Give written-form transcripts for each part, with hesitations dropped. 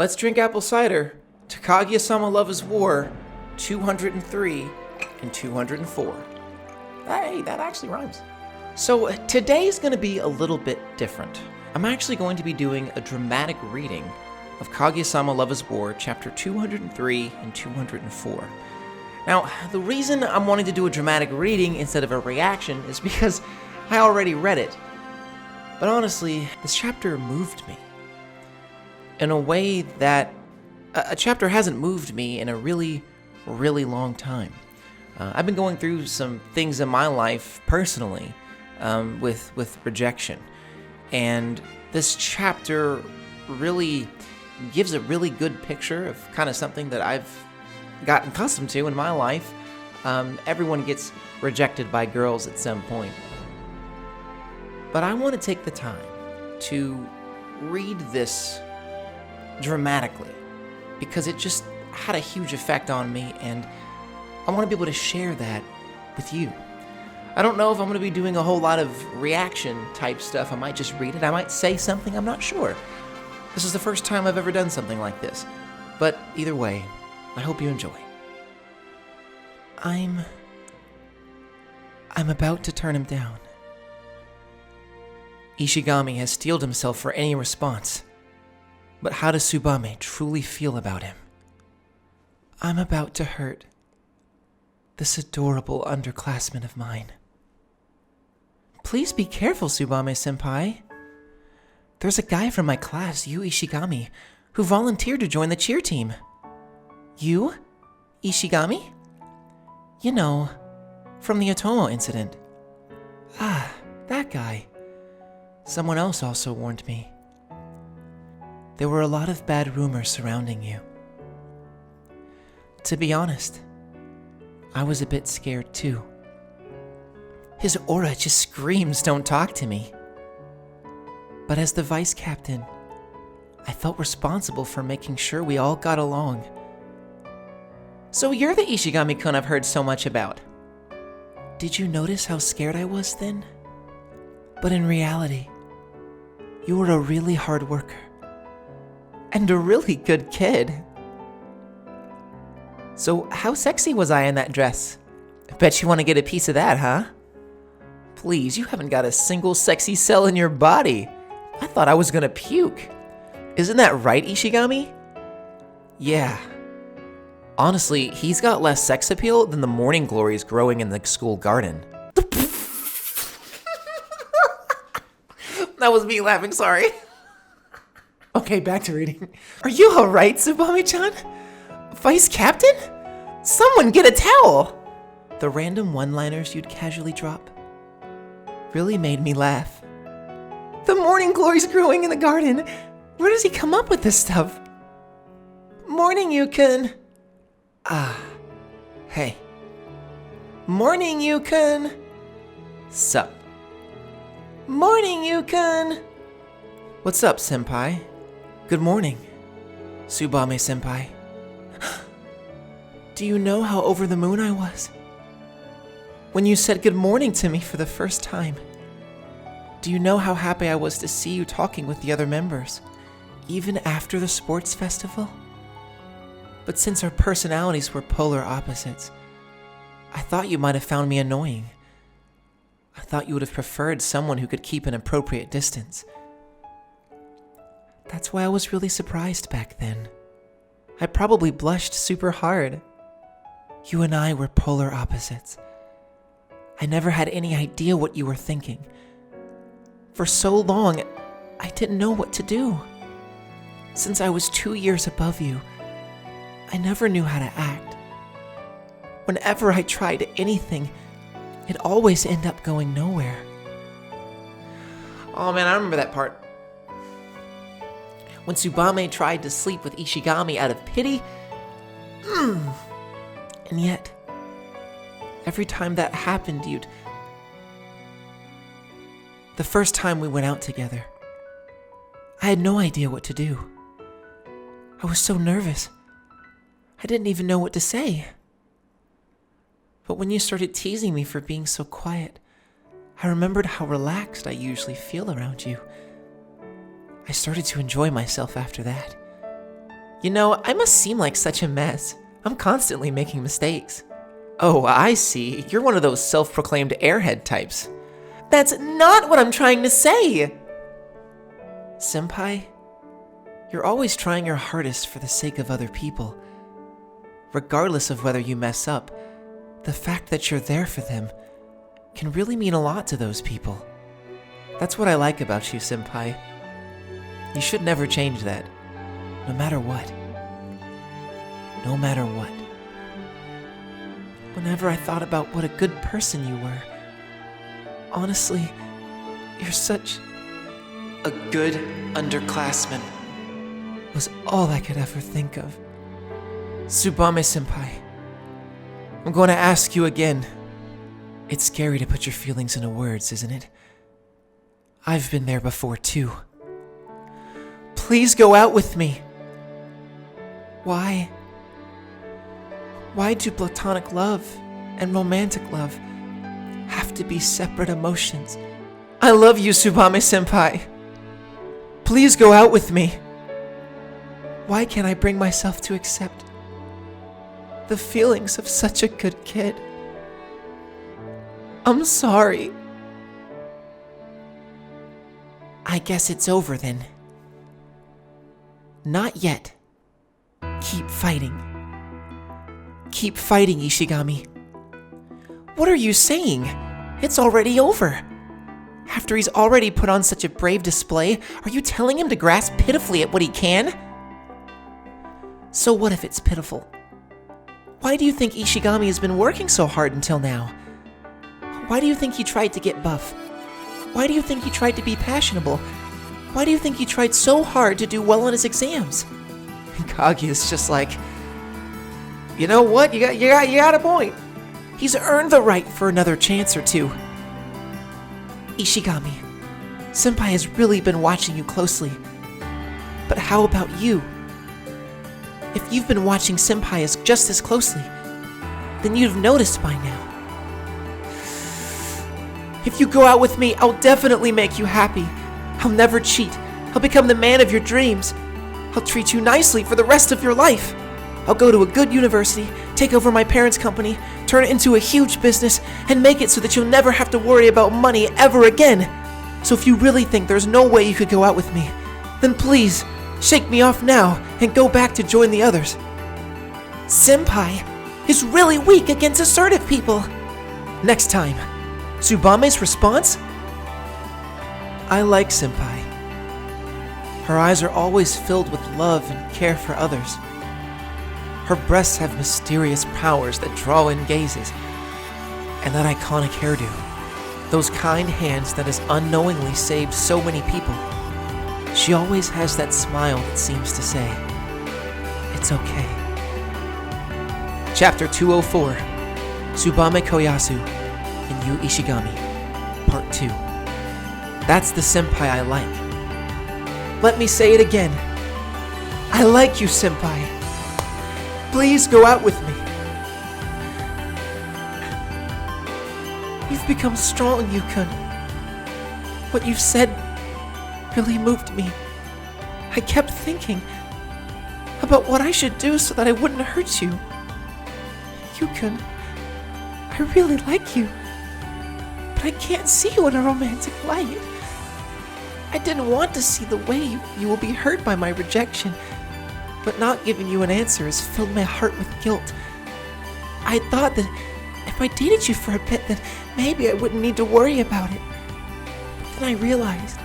Let's drink apple cider to Kaguya-Sama Love is War 203 and 204. Hey, that actually rhymes. So today's going to be a little bit different. I'm actually going to be doing a dramatic reading of Kaguya-Sama Love is War chapter 203 and 204. Now, the reason I'm wanting to do a dramatic reading instead of a reaction is because I already read it. But honestly, this chapter moved me in a way that a chapter hasn't moved me in a really, really long time. I've been going through some things in my life personally with rejection, and this chapter really gives a really good picture of kind of something that I've gotten accustomed to in my life. Everyone gets rejected by girls at some point. But I want to take the time to read this dramatically because it just had a huge effect on me, and I want to be able to share that with you. I don't know if I'm going to be doing a whole lot of reaction type stuff. I might just read it. I might say something. I'm not sure. This is the first time I've ever done something like this. But either way, I hope you enjoy. I'm about to turn him down. Ishigami has steeled himself for any response. But how does Tusbame truly feel about him? I'm about to hurt this adorable underclassman of mine. Please be careful, Tusbame-senpai. There's a guy from my class, Yu Ishigami, who volunteered to join the cheer team. You? Ishigami? You know, from the Otomo incident. Ah, that guy. Someone else also warned me. There were a lot of bad rumors surrounding you. To be honest, I was a bit scared too. His aura just screams, "Don't talk to me." But as the vice captain, I felt responsible for making sure we all got along. So you're the Ishigami-kun I've heard so much about. Did you notice how scared I was then? But in reality, you were a really hard worker. And a really good kid. So how sexy was I in that dress? I bet you want to get a piece of that, huh? Please, you haven't got a single sexy cell in your body. I thought I was gonna puke. Isn't that right, Ishigami? Yeah. Honestly, he's got less sex appeal than the morning glories growing in the school garden. That was me laughing, sorry. Okay, back to reading. Are you alright, Tusbame-chan? Vice Captain? Someone get a towel! The random one-liners you'd casually drop really made me laugh. The morning glory's growing in the garden. Where does he come up with this stuff? Morning, Yukon. Ah, hey. Morning, Yukon. Sup. Morning, Yukon. What's up, senpai? Good morning, Tusbame-senpai. Do you know how over the moon I was? When you said good morning to me for the first time. Do you know how happy I was to see you talking with the other members, even after the sports festival? But since our personalities were polar opposites, I thought you might have found me annoying. I thought you would have preferred someone who could keep an appropriate distance. That's why I was really surprised back then. I probably blushed super hard. You and I were polar opposites. I never had any idea what you were thinking. For so long, I didn't know what to do. Since I was 2 years above you, I never knew how to act. Whenever I tried anything, it always ended up going nowhere. Oh man, I remember that part. When Tusbame tried to sleep with Ishigami out of pity. And yet, every time that happened, The first time we went out together, I had no idea what to do. I was so nervous. I didn't even know what to say. But when you started teasing me for being so quiet, I remembered how relaxed I usually feel around you. I started to enjoy myself after that. You know, I must seem like such a mess. I'm constantly making mistakes. Oh, I see. You're one of those self-proclaimed airhead types. That's not what I'm trying to say! Senpai, you're always trying your hardest for the sake of other people. Regardless of whether you mess up, the fact that you're there for them can really mean a lot to those people. That's what I like about you, Senpai. You should never change that, no matter what. No matter what. Whenever I thought about what a good person you were, honestly, you're such a good underclassman, was all I could ever think of. Tusbame-senpai, I'm going to ask you again. It's scary to put your feelings into words, isn't it? I've been there before, too. Please go out with me. Why do platonic love and romantic love have to be separate emotions? I love you, Tusbame-senpai. Please go out with me. Why can't I bring myself to accept the feelings of such a good kid? I'm sorry. I guess it's over then. Not yet. Keep fighting. Keep fighting, Ishigami. What are you saying? It's already over. After he's already put on such a brave display, are you telling him to grasp pitifully at what he can? So what if it's pitiful? Why do you think Ishigami has been working so hard until now? Why do you think he tried to get buff? Why do you think he tried to be fashionable? Why do you think he tried so hard to do well on his exams? And Kaguya's just like, you know what? You got a point. He's earned the right for another chance or two. Ishigami, Senpai has really been watching you closely. But how about you? If you've been watching Senpai just as closely, then you'd have noticed by now. If you go out with me, I'll definitely make you happy. I'll never cheat. I'll become the man of your dreams. I'll treat you nicely for the rest of your life. I'll go to a good university, take over my parents' company, turn it into a huge business, and make it so that you'll never have to worry about money ever again. So if you really think there's no way you could go out with me, then please, shake me off now and go back to join the others. Senpai is really weak against assertive people. Next time. Tsubame's response? I like Senpai. Her eyes are always filled with love and care for others. Her breasts have mysterious powers that draw in gazes. And that iconic hairdo. Those kind hands that has unknowingly saved so many people. She always has that smile that seems to say, it's okay. Chapter 204, Tsubame Koyasu and Yu Ishigami, Part 2. That's the senpai I like. Let me say it again. I like you, senpai. Please go out with me. You've become strong, Yukun. What you've said really moved me. I kept thinking about what I should do so that I wouldn't hurt you. Yukun, I really like you, but I can't see you in a romantic light. I didn't want to see the way you will be hurt by my rejection, but not giving you an answer has filled my heart with guilt. I thought that if I dated you for a bit, then maybe I wouldn't need to worry about it. But then I realized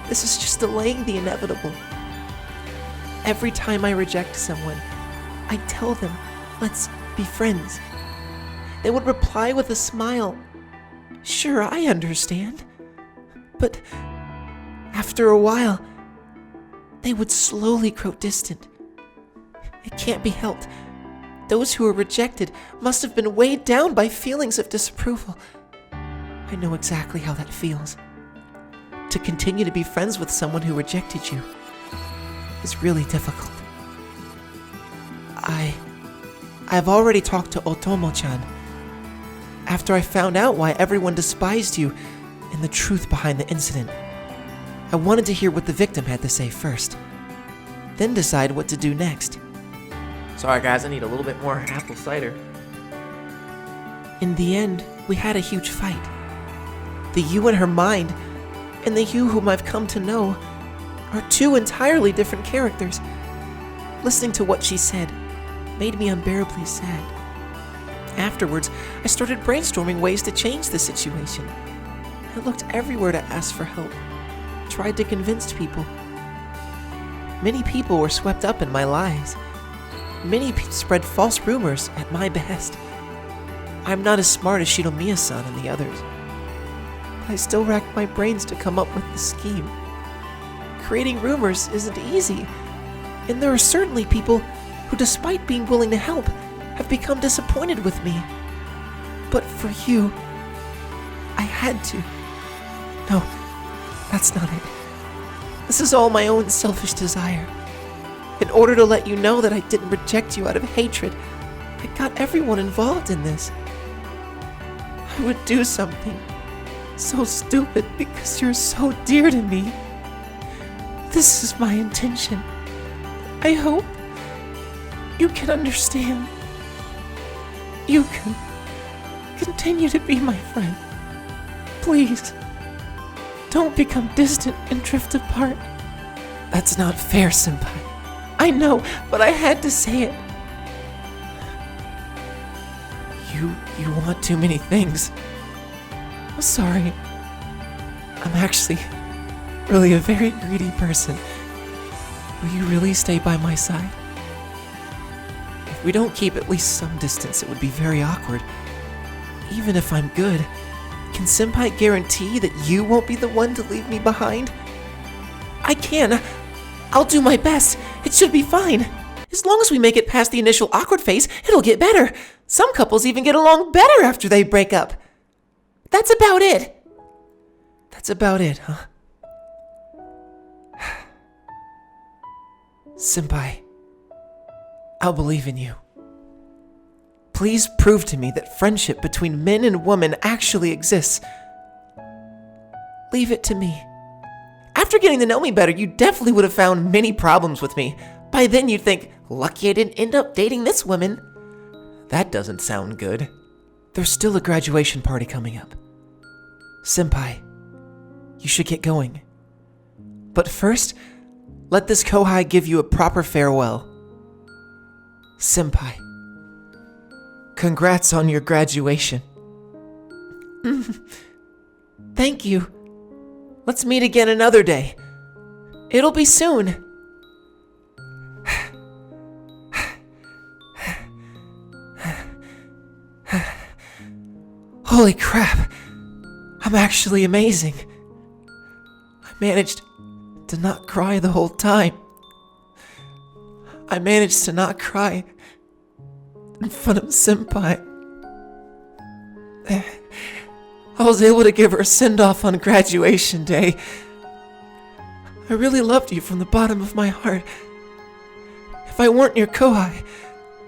this is just delaying the inevitable. Every time I reject someone, I tell them, let's be friends. They would reply with a smile. Sure, I understand. But after a while, they would slowly grow distant. It can't be helped. Those who are rejected must have been weighed down by feelings of disapproval. I know exactly how that feels. To continue to be friends with someone who rejected you is really difficult. I've already talked to Otomo-chan. After I found out why everyone despised you and the truth behind the incident, I wanted to hear what the victim had to say first. then decide what to do next. Sorry guys, I need a little bit more apple cider. In the end, we had a huge fight. The you in her mind and the you whom I've come to know are two entirely different characters. Listening to what she said made me unbearably sad. Afterwards, I started brainstorming ways to change the situation. I looked everywhere to ask for help, tried to convince people. Many people were swept up in my lies. Many spread false rumors at my behest. I'm not as smart as Shinomiya-san and the others. But I still racked my brains to come up with the scheme. Creating rumors isn't easy, and there are certainly people who, despite being willing to help, have become disappointed with me. But for you, I had to. No, that's not it. This is all my own selfish desire. In order to let you know that I didn't reject you out of hatred, I got everyone involved in this. I would do something so stupid because you're so dear to me. This is my intention. I hope you can understand. You can continue to be my friend. Please, don't become distant and drift apart. That's not fair, Senpai. I know, but I had to say it. You want too many things. I'm sorry. I'm actually really a very greedy person. Will you really stay by my side? If we don't keep at least some distance, it would be very awkward. Even if I'm good, can Senpai guarantee that you won't be the one to leave me behind? I can. I'll do my best. It should be fine. As long as we make it past the initial awkward phase, it'll get better. Some couples even get along better after they break up. That's about it. That's about it, huh? Senpai, I'll believe in you. Please prove to me that friendship between men and women actually exists. Leave it to me. After getting to know me better, you definitely would have found many problems with me. By then you'd think, lucky I didn't end up dating this woman. That doesn't sound good. There's still a graduation party coming up. Senpai, you should get going. But first, let this Kohai give you a proper farewell. Senpai, congrats on your graduation. Thank you. Let's meet again another day. It'll be soon. Holy crap. I'm actually amazing. I managed to not cry the whole time. I managed to not cry in front of Senpai. I was able to give her a send-off on graduation day. I really loved you from the bottom of my heart. If I weren't your Kohai,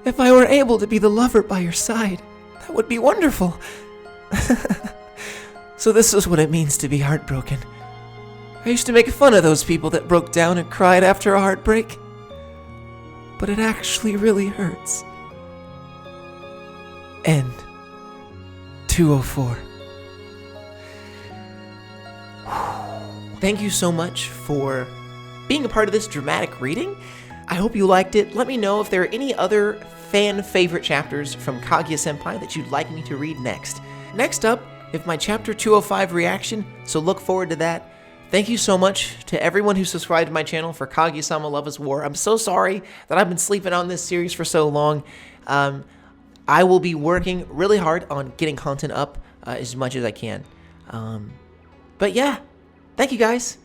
if I weren't able to be the lover by your side, that would be wonderful. So this is what it means to be heartbroken. I used to make fun of those people that broke down and cried after a heartbreak. But it actually really hurts. End 204. Thank you so much for being a part of this dramatic reading. I hope you liked it. Let me know if there are any other fan favorite chapters from Kaguya-Senpai that you'd like me to read next. Next up, if my chapter 205 reaction, so look forward to that. Thank you so much to everyone who subscribed to my channel for Kaguya-Sama Love is War. I'm so sorry that I've been sleeping on this series for so long. I will be working really hard on getting content up as much as I can. But yeah, thank you guys.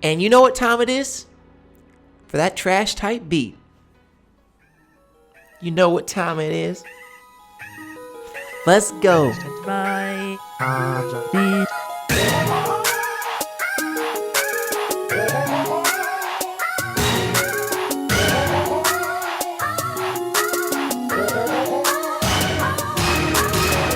And you know what time it is? For that trash type beat. You know what time it is. Let's go. Bye.